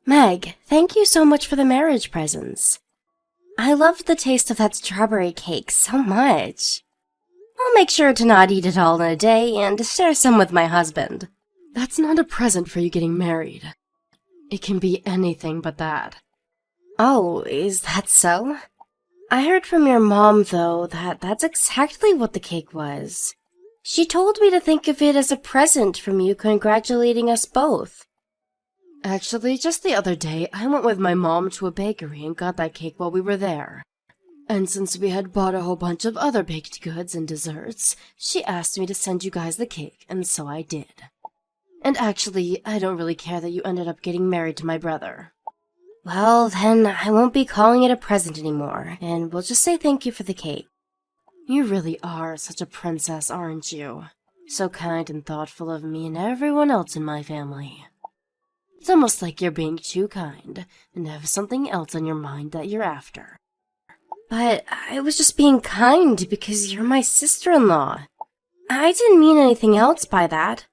Meg, thank you so much for the marriage presents. I loved the taste of that strawberry cake so much. I'll make sure to not eat it all in a day and share some with my husband. That's not a present for you getting married. It can be anything but that. Oh, is that so? I heard from your mom, though, that that's exactly what the cake was. She told me to think of it as a present from you congratulating us both. Actually, just the other day, I went with my mom to a bakery and got that cake while we were there. And since we had bought a whole bunch of other baked goods and desserts, she asked me to send you guys the cake, and so I did. And actually, I don't really care that you ended up getting married to my brother. Well, then I won't be calling it a present anymore, and we'll just say thank you for the cake. You really are such a princess, aren't you? So kind and thoughtful of me and everyone else in my family. It's almost like you're being too kind and have something else on your mind that you're after. But I was just being kind because you're my sister-in-law. I didn't mean anything else by that.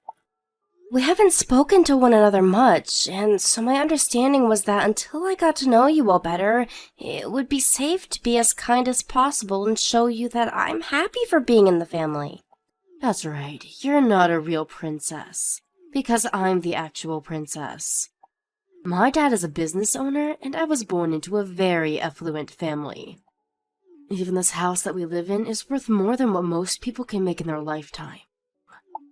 We haven't spoken to one another much, and so my understanding was that until I got to know you all better, it would be safe to be as kind as possible and show you that I'm happy for being in the family. That's right, you're not a real princess, because I'm the actual princess. My dad is a business owner, and I was born into a very affluent family. Even this house that we live in is worth more than what most people can make in their lifetime.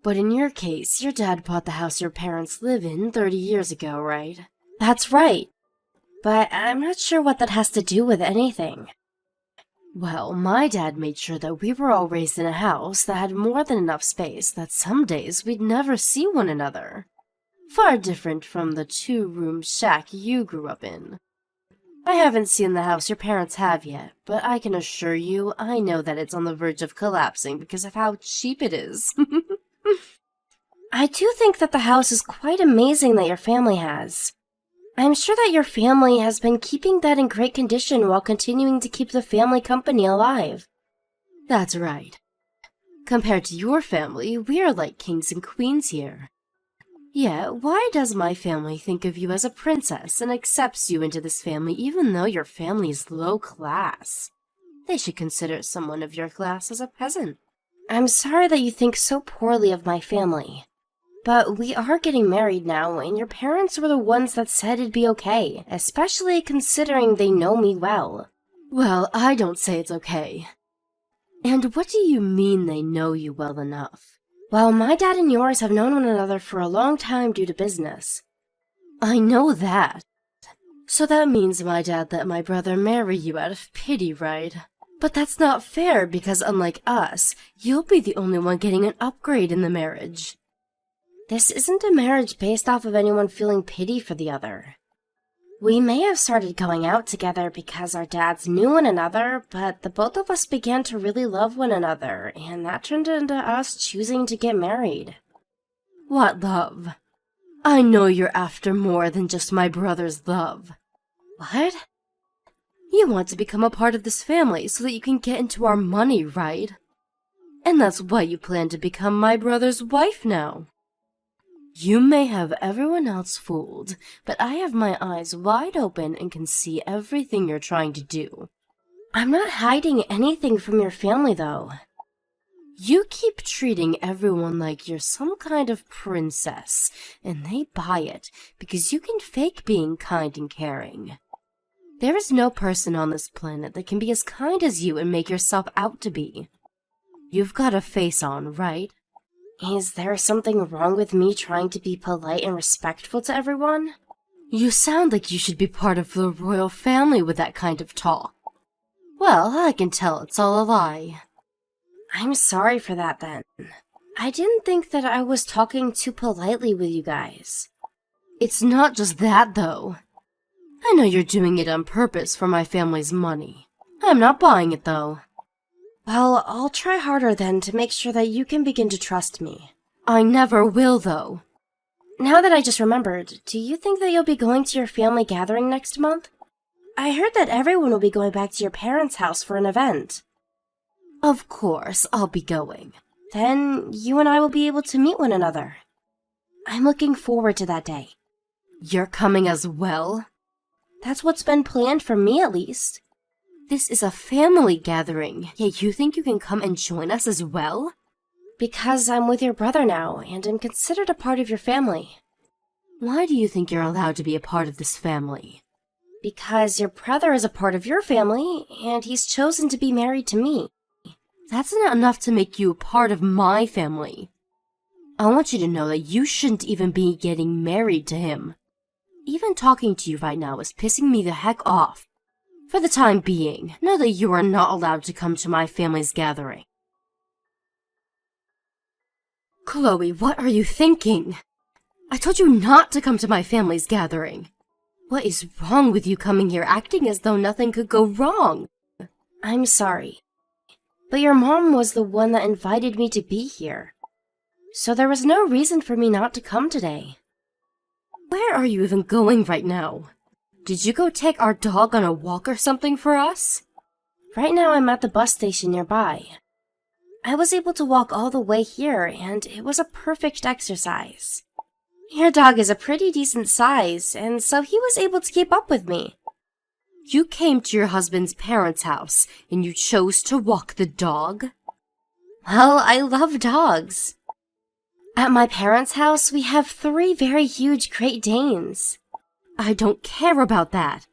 But in your case, your dad bought the house your parents live in 30 years ago, right? That's right. But I'm not sure what that has to do with anything. Well, my dad made sure that we were all raised in a house that had more than enough space that some days we'd never see one another. Far different from the two-room shack you grew up in. I haven't seen the house your parents have yet, but I can assure you I know that it's on the verge of collapsing because of how cheap it is. I do think that the house is quite amazing that your family has. I'm sure that your family has been keeping that in great condition while continuing to keep the family company alive. That's right. Compared to your family, we are like kings and queens here. Yet, why does my family think of you as a princess and accepts you into this family even though your family is low class? They should consider someone of your class as a peasant. I'm sorry that you think so poorly of my family. But we are getting married now, and your parents were the ones that said it'd be okay, especially considering they know me well. Well, I don't say it's okay. And what do you mean they know you well enough? Well, my dad and yours have known one another for a long time due to business. I know that. So that means my dad let my brother marry you out of pity, right? But that's not fair because unlike us, you'll be the only one getting an upgrade in the marriage. This isn't a marriage based off of anyone feeling pity for the other. We may have started going out together because our dads knew one another, but the both of us began to really love one another, and that turned into us choosing to get married. What love? I know you're after more than just my brother's love. What? You want to become a part of this family so that you can get into our money, right? And that's why you plan to become my brother's wife now. You may have everyone else fooled, but I have my eyes wide open and can see everything you're trying to do. I'm not hiding anything from your family, though. You keep treating everyone like you're some kind of princess, and they buy it because you can fake being kind and caring. There is no person on this planet that can be as kind as you and make yourself out to be. You've got a face on, right? Is there something wrong with me trying to be polite and respectful to everyone? You sound like you should be part of the royal family with that kind of talk. Well, I can tell it's all a lie. I'm sorry for that, then. I didn't think that I was talking too politely with you guys. It's not just that, though. I know you're doing it on purpose for my family's money. I'm not buying it, though. Well, I'll try harder then to make sure that you can begin to trust me. I never will, though. Now that I just remembered, do you think that you'll be going to your family gathering next month? I heard that everyone will be going back to your parents' house for an event. Of course, I'll be going. Then you and I will be able to meet one another. I'm looking forward to that day. You're coming as well? That's what's been planned for me, at least. This is a family gathering, yet you think you can come and join us as well? Because I'm with your brother now, and am considered a part of your family. Why do you think you're allowed to be a part of this family? Because your brother is a part of your family, and he's chosen to be married to me. That's not enough to make you a part of my family. I want you to know that you shouldn't even be getting married to him. Even talking to you right now is pissing me the heck off. For the time being, know that you are not allowed to come to my family's gathering. Chloe, what are you thinking? I told you not to come to my family's gathering. What is wrong with you coming here acting as though nothing could go wrong? I'm sorry, but your mom was the one that invited me to be here. So there was no reason for me not to come today. Where are you even going right now? Did you go take our dog on a walk or something for us? Right now I'm at the bus station nearby. I was able to walk all the way here, and it was a perfect exercise. Your dog is a pretty decent size, and so he was able to keep up with me. You came to your husband's parents' house, and you chose to walk the dog? Well, I love dogs. At my parents' house, we have 3 very huge Great Danes. I don't care about that.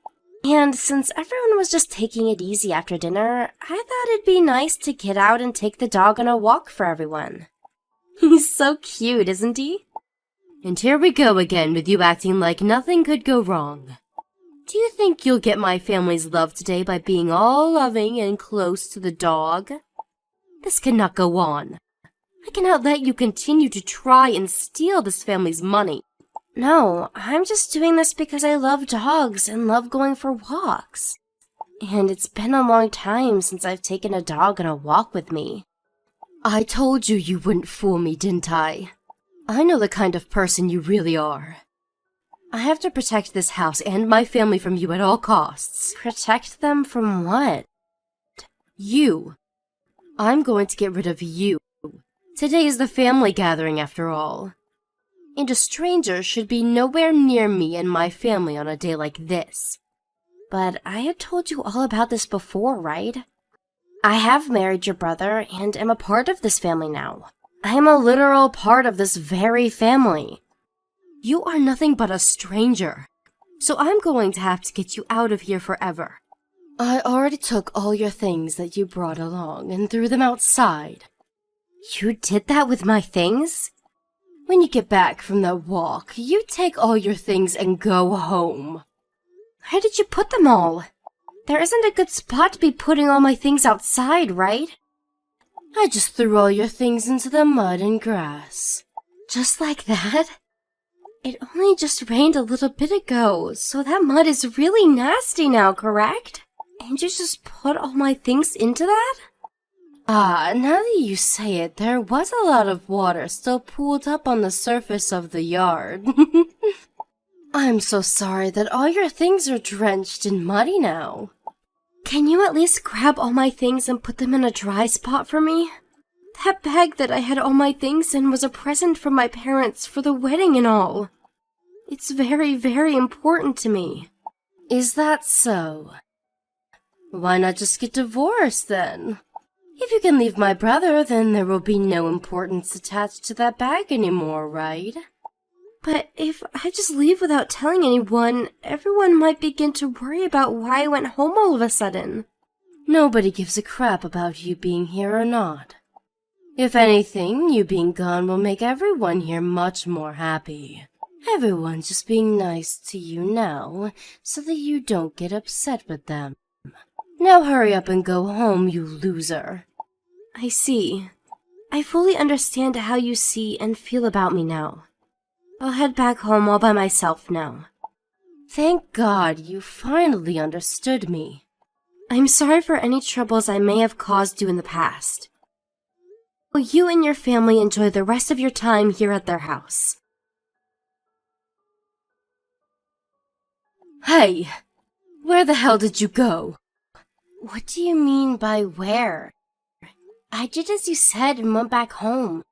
And since everyone was just taking it easy after dinner, I thought it'd be nice to get out and take the dog on a walk for everyone. He's so cute, isn't he? And here we go again with you acting like nothing could go wrong. Do you think you'll get my family's love today by being all loving and close to the dog? This cannot go on. I cannot let you continue to try and steal this family's money. No, I'm just doing this because I love dogs and love going for walks. And it's been a long time since I've taken a dog on a walk with me. I told you you wouldn't fool me, didn't I? I know the kind of person you really are. I have to protect this house and my family from you at all costs. Protect them from what? You. I'm going to get rid of you. Today is the family gathering after all. And a stranger should be nowhere near me and my family on a day like this. But I had told you all about this before, right? I have married your brother and am a part of this family now. I am a literal part of this very family. You are nothing but a stranger. So I'm going to have to get you out of here forever. I already took all your things that you brought along and threw them outside. You did that with my things? When you get back from that walk, you take all your things and go home. Where did you put them all? There isn't a good spot to be putting all my things outside, right? I just threw all your things into the mud and grass. Just like that? It only just rained a little bit ago, so that mud is really nasty now, correct? And you just put all my things into that? Ah, now that you say it, there was a lot of water still pooled up on the surface of the yard. I'm so sorry that all your things are drenched and muddy now. Can you at least grab all my things and put them in a dry spot for me? That bag that I had all my things in was a present from my parents for the wedding and all. It's very, very important to me. Is that so? Why not just get divorced then? If you can leave my brother, then there will be no importance attached to that bag anymore, right? But if I just leave without telling anyone, everyone might begin to worry about why I went home all of a sudden. Nobody gives a crap about you being here or not. If anything, you being gone will make everyone here much more happy. Everyone's just being nice to you now, so that you don't get upset with them. Now hurry up and go home, you loser. I see. I fully understand how you see and feel about me now. I'll head back home all by myself now. Thank God you finally understood me. I'm sorry for any troubles I may have caused you in the past. Will you and your family enjoy the rest of your time here at their house? Hey! Where the hell did you go? What do you mean by where? I did as you said and went back home.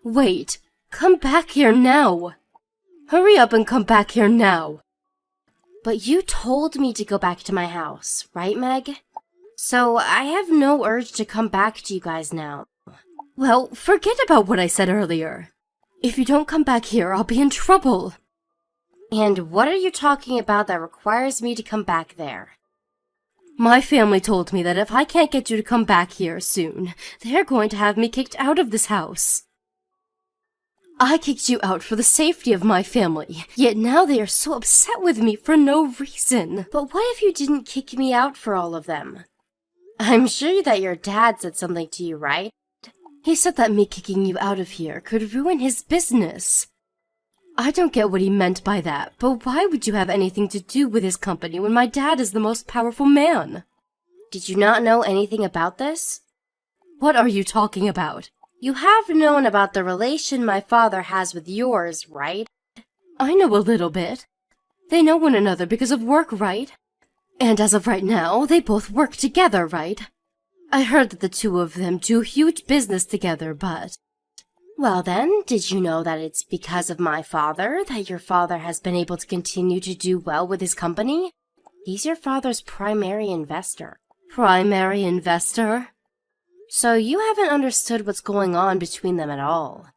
Wait, come back here now. Hurry up and come back here now. But you told me to go back to my house, right, Meg? So I have no urge to come back to you guys now. Well, forget about what I said earlier. If you don't come back here, I'll be in trouble. And what are you talking about that requires me to come back there? My family told me that if I can't get you to come back here soon, they're going to have me kicked out of this house. I kicked you out for the safety of my family, yet now they are so upset with me for no reason. But what if you didn't kick me out for all of them? I'm sure that your dad said something to you, right? He said that me kicking you out of here could ruin his business. I don't get what he meant by that, but why would you have anything to do with his company when my dad is the most powerful man? Did you not know anything about this? What are you talking about? You have known about the relation my father has with yours, right? I know a little bit. They know one another because of work, right? And as of right now, they both work together, right? I heard that the two of them do huge business together, but... Well then, did you know that it's because of my father that your father has been able to continue to do well with his company? He's your father's primary investor. Primary investor? So you haven't understood what's going on between them at all.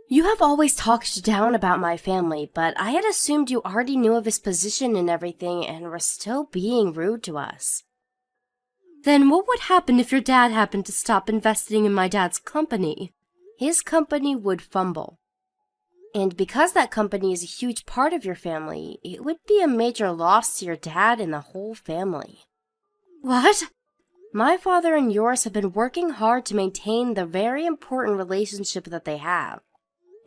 You have always talked down about my family, but I had assumed you already knew of his position and everything and were still being rude to us. Then what would happen if your dad happened to stop investing in my dad's company? His company would fumble. And because that company is a huge part of your family, it would be a major loss to your dad and the whole family. What? My father and yours have been working hard to maintain the very important relationship that they have.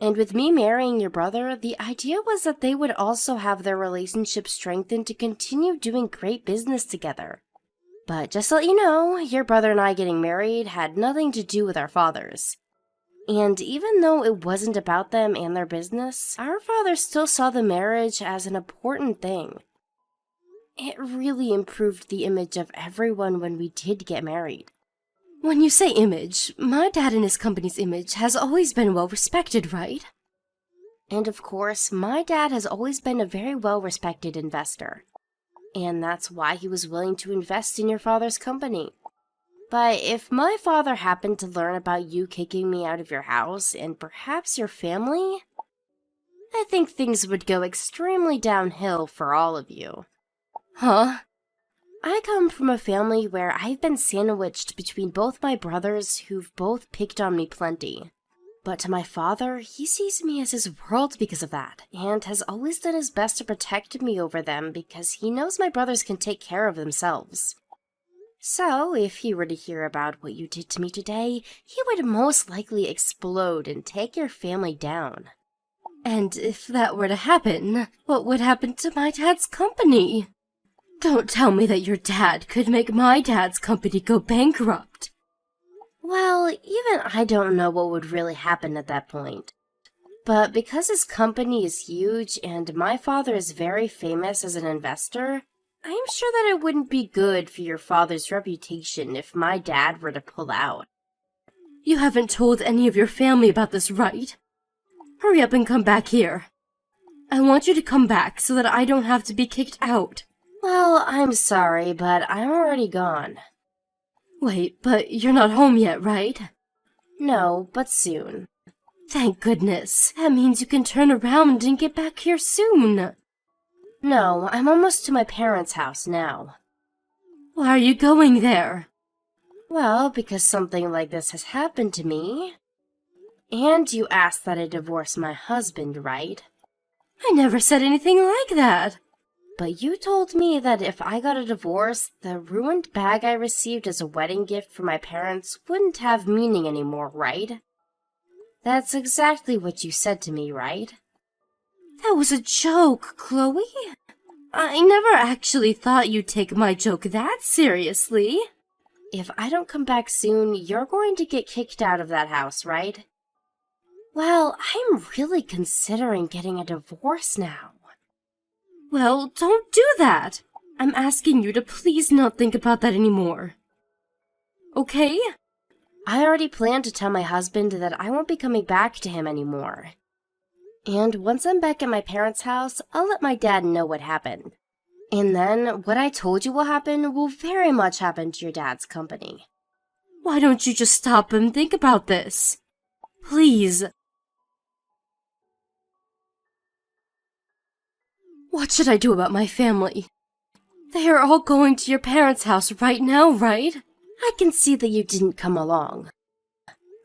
And with me marrying your brother, the idea was that they would also have their relationship strengthened to continue doing great business together. But just to let you know, your brother and I getting married had nothing to do with our fathers. And even though it wasn't about them and their business, our father still saw the marriage as an important thing. It really improved the image of everyone when we did get married. When you say image, my dad and his company's image has always been well respected, right? And of course, my dad has always been a very well respected investor. And that's why he was willing to invest in your father's company. But if my father happened to learn about you kicking me out of your house and perhaps your family, I think things would go extremely downhill for all of you. Huh? I come from a family where I've been sandwiched between both my brothers who've both picked on me plenty. But to my father, he sees me as his world because of that, and has always done his best to protect me over them because he knows my brothers can take care of themselves. So, if he were to hear about what you did to me today, he would most likely explode and take your family down. And if that were to happen, what would happen to my dad's company? Don't tell me that your dad could make my dad's company go bankrupt. Well, even I don't know what would really happen at that point. But because his company is huge and my father is very famous as an investor, I'm sure that it wouldn't be good for your father's reputation if my dad were to pull out. You haven't told any of your family about this, right? Hurry up and come back here. I want you to come back so that I don't have to be kicked out. Well, I'm sorry, but I'm already gone. Wait, but you're not home yet, right? No, but soon. Thank goodness. That means you can turn around and get back here soon. No, I'm almost to my parents' house now. Why are you going there? Well, because something like this has happened to me. And you asked that I divorce my husband, right? I never said anything like that. But you told me that if I got a divorce, the ruined bag I received as a wedding gift from my parents wouldn't have meaning anymore, right? That's exactly what you said to me, right? That was a joke, Chloe. I never actually thought you'd take my joke that seriously. If I don't come back soon, you're going to get kicked out of that house, right? Well, I'm really considering getting a divorce now. Well, don't do that. I'm asking you to please not think about that anymore. Okay? I already planned to tell my husband that I won't be coming back to him anymore. And once I'm back at my parents' house, I'll let my dad know what happened. And then, what I told you will happen will very much happen to your dad's company. Why don't you just stop and think about this? Please. What should I do about my family? They are all going to your parents' house right now, right? I can see that you didn't come along.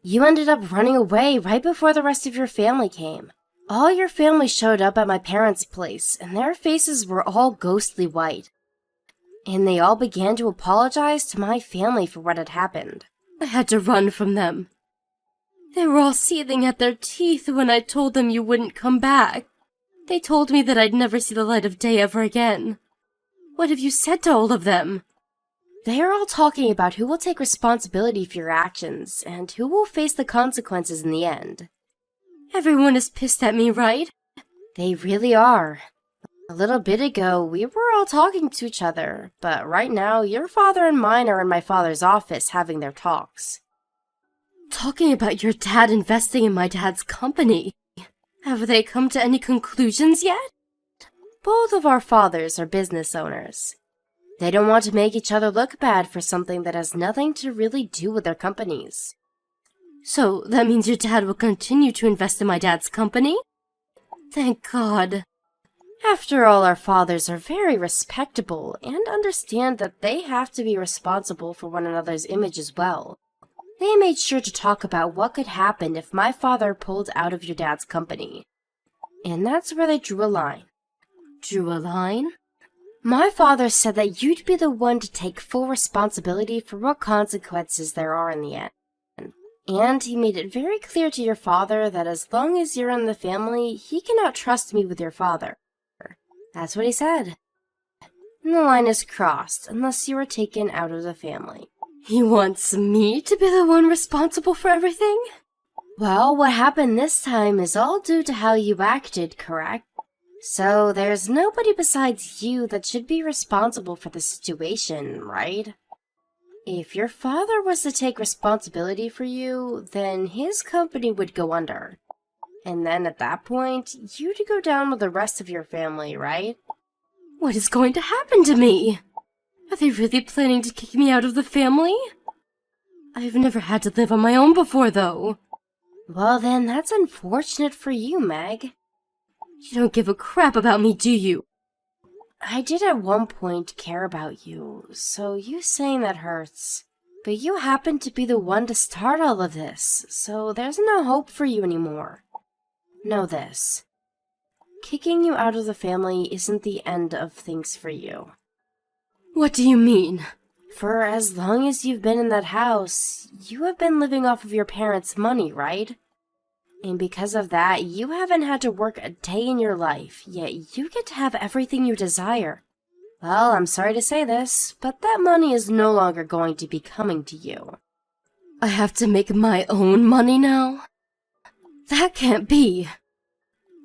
You ended up running away right before the rest of your family came. All your family showed up at my parents' place, and their faces were all ghostly white. And they all began to apologize to my family for what had happened. I had to run from them. They were all seething at their teeth when I told them you wouldn't come back. They told me that I'd never see the light of day ever again. What have you said to all of them? They are all talking about who will take responsibility for your actions, and who will face the consequences in the end. Everyone is pissed at me, right? They really are. A little bit ago, we were all talking to each other, but right now, your father and mine are in my father's office having their talks. Talking about your dad investing in my dad's company. Have they come to any conclusions yet? Both of our fathers are business owners. They don't want to make each other look bad for something that has nothing to really do with their companies. So that means your dad will continue to invest in my dad's company? Thank God. After all, our fathers are very respectable and understand that they have to be responsible for one another's image as well. They made sure to talk about what could happen if my father pulled out of your dad's company. And that's where they drew a line. Drew a line? My father said that you'd be the one to take full responsibility for what consequences there are in the end. And he made it very clear to your father that as long as you're in the family, he cannot trust me with your father. That's what he said. And the line is crossed unless you are taken out of the family. He wants me to be the one responsible for everything? Well, what happened this time is all due to how you acted, correct? So there's nobody besides you that should be responsible for the situation, right? If your father was to take responsibility for you, then his company would go under. And then at that point, you'd go down with the rest of your family, right? What is going to happen to me? Are they really planning to kick me out of the family? I've never had to live on my own before, though. Well then, that's unfortunate for you, Meg. You don't give a crap about me, do you? I did at one point care about you, so you saying that hurts. But you happen to be the one to start all of this, so there's no hope for you anymore. Know this. Kicking you out of the family isn't the end of things for you. What do you mean? For as long as you've been in that house, you have been living off of your parents' money, right? And because of that, you haven't had to work a day in your life, yet you get to have everything you desire. Well, I'm sorry to say this, but that money is no longer going to be coming to you. I have to make my own money now? That can't be.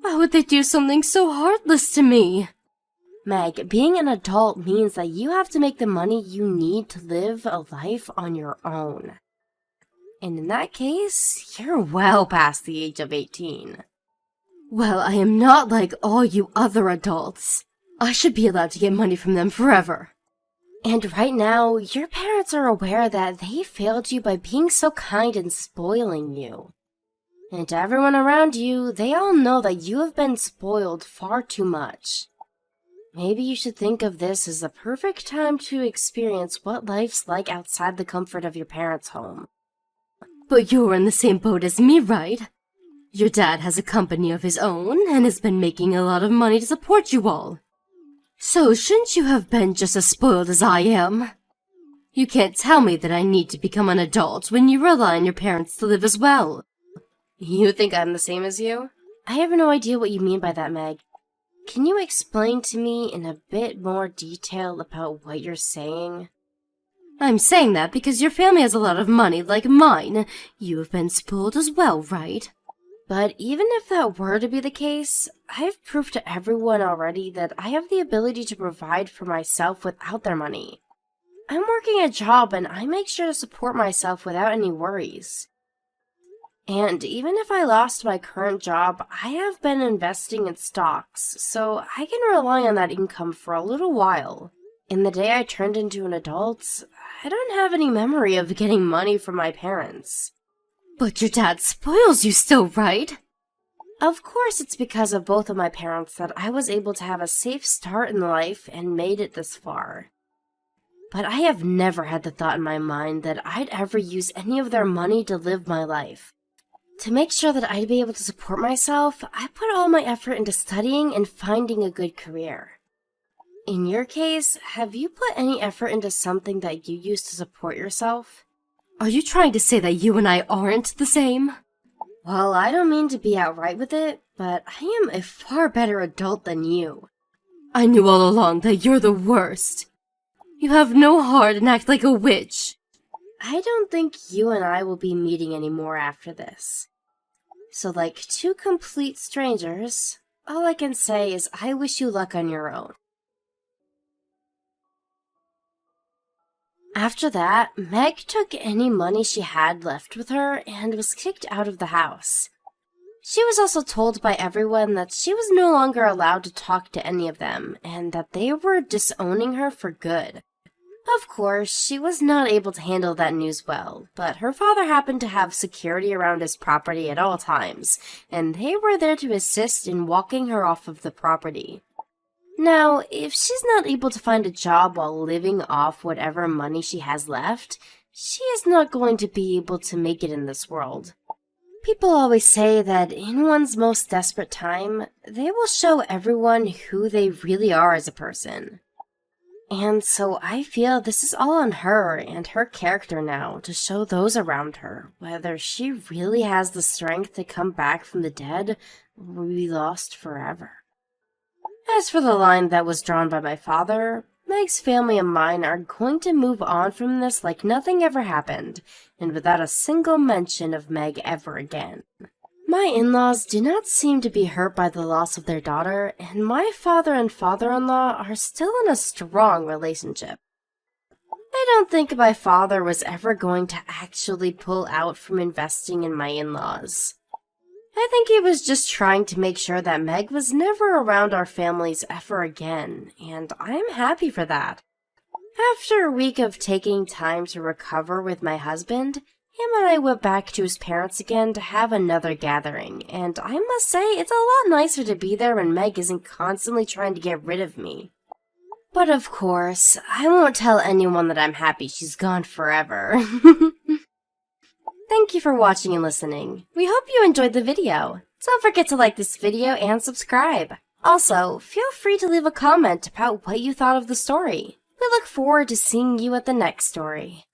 Why would they do something so heartless to me? Meg, being an adult means that you have to make the money you need to live a life on your own. And in that case, you're well past the age of 18. Well, I am not like all you other adults. I should be allowed to get money from them forever. And right now, your parents are aware that they failed you by being so kind and spoiling you. And to everyone around you, they all know that you have been spoiled far too much. Maybe you should think of this as the perfect time to experience what life's like outside the comfort of your parents' home. But you're in the same boat as me, right? Your dad has a company of his own and has been making a lot of money to support you all. So shouldn't you have been just as spoiled as I am? You can't tell me that I need to become an adult when you rely on your parents to live as well. You think I'm the same as you? I have no idea what you mean by that, Meg. Can you explain to me in a bit more detail about what you're saying? I'm saying that because your family has a lot of money like mine. You have been spoiled as well, right? But even if that were to be the case, I've proved to everyone already that I have the ability to provide for myself without their money. I'm working a job and I make sure to support myself without any worries. And even if I lost my current job, I have been investing in stocks, so I can rely on that income for a little while. In the day I turned into an adult, I don't have any memory of getting money from my parents. But your dad spoils you still, right? Of course, it's because of both of my parents that I was able to have a safe start in life and made it this far. But I have never had the thought in my mind that I'd ever use any of their money to live my life. To make sure that I'd be able to support myself, I put all my effort into studying and finding a good career. In your case, have you put any effort into something that you use to support yourself? Are you trying to say that you and I aren't the same? Well, I don't mean to be outright with it, but I am a far better adult than you. I knew all along that you're the worst. You have no heart and act like a witch. I don't think you and I will be meeting anymore after this. So like two complete strangers, all I can say is I wish you luck on your own. After that, Meg took any money she had left with her and was kicked out of the house. She was also told by everyone that she was no longer allowed to talk to any of them and that they were disowning her for good. Of course, she was not able to handle that news well, but her father happened to have security around his property at all times, and they were there to assist in walking her off of the property. Now, if she's not able to find a job while living off whatever money she has left, she is not going to be able to make it in this world. People always say that in one's most desperate time, they will show everyone who they really are as a person. And so I feel this is all on her and her character now to show those around her whether she really has the strength to come back from the dead or be lost forever. As for the line that was drawn by my father, Meg's family and mine are going to move on from this like nothing ever happened, and without a single mention of Meg ever again. My in-laws do not seem to be hurt by the loss of their daughter, and my father and father-in-law are still in a strong relationship. I don't think my father was ever going to actually pull out from investing in my in-laws. I think he was just trying to make sure that Meg was never around our families ever again, and I'm happy for that. After a week of taking time to recover with my husband, him and I went back to his parents again to have another gathering, and I must say it's a lot nicer to be there when Meg isn't constantly trying to get rid of me. But of course, I won't tell anyone that I'm happy she's gone forever. Thank you for watching and listening. We hope you enjoyed the video. Don't forget to like this video and subscribe. Also, feel free to leave a comment about what you thought of the story. We look forward to seeing you at the next story.